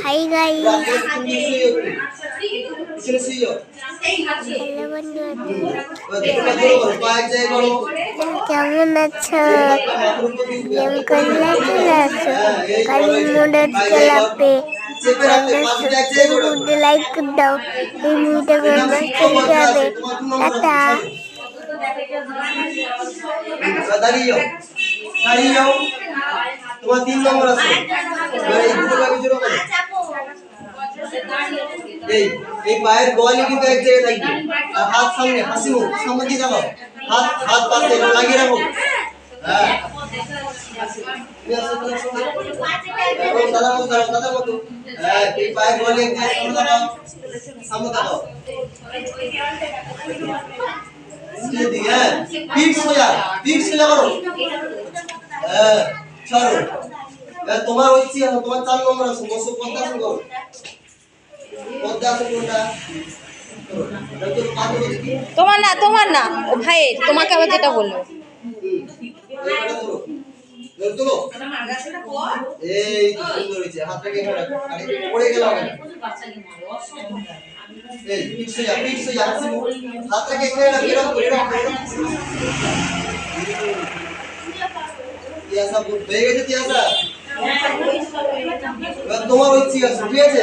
Hi guys, কেমন আছো? Game খেললে চলে আসো কালী মোডে ক্লাবে। লাইক দাও, এই ভিডিও চলতে হবে। টাটা। তোমার 3 নম্বর আছে। এই পায়ের গোয়ালি কিন্তু এক জায়গায় থাকবে। আর হাত সামনে, হাসি মুখ সামনে দিয়ে দাও। হাত হাত পাশে লাগিয়ে রাখো। হ্যাঁ, দাদা মতো। হ্যাঁ, এই পায়ের গোয়ালি এক জায়গায় সামনে দাও। সামনে দাও। হ্যাঁ, ফিক্স করো। হ্যাঁ, চলো। তোমার হচ্ছে তোমার 4 নম্বর আছে। বসো, পদ্মাসন করো। পদ্মাসন কোনটা? তোমার না ও ভাই, তোমাকে আবার যেটা বললো। এই সুন্দর হয়েছে। হাতটাকে এখানে রাখো। আরে পড়ে গেল না। এই ফিক্স হয়ে যা। হাতটাকে এখানে রাখো। এরকম তিয়াসা হয়ে গেছে। তিয়াসা তোমার হচ্ছে আছে, ঠিক আছে?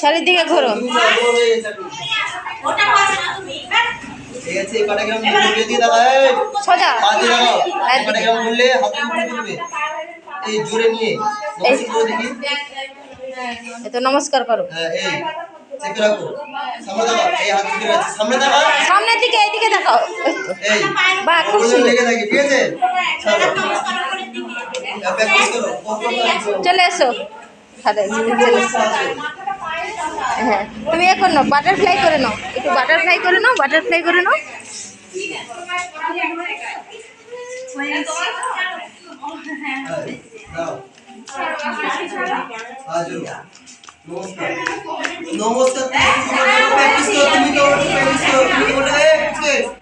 চারিদিকে ঘোরো। ঠিক আছে, এই পাটা গ্রাম দিয়ে দাও। এই সোজা পাটা গ্রাম বললে হাতে উপরে দিবে। এই জোরে নিয়ে নমস্কার করে দেখি। এত নমস্কার করো। হ্যাঁ, এই চেক রাখো। সামনে দাও। এই হাত ধরে আছে। সামনে দাও। সামনের দিকে, এইদিকে দেখাও। এই বাহ, খুব ওগুলো সুন্দর। লেগে থাকে, ঠিক আছে? চলো প্র্যাকটিস করো। চলে এসো। চলে এসো। হ্যাঁ, তুমি এ করো, বাটারফ্লাই করে নাও। একটু বাটারফ্লাই করে নাও। দাও। নমস্কার। প্র্যাকটিস করো। তুমি তো প্র্যাকটিস করো।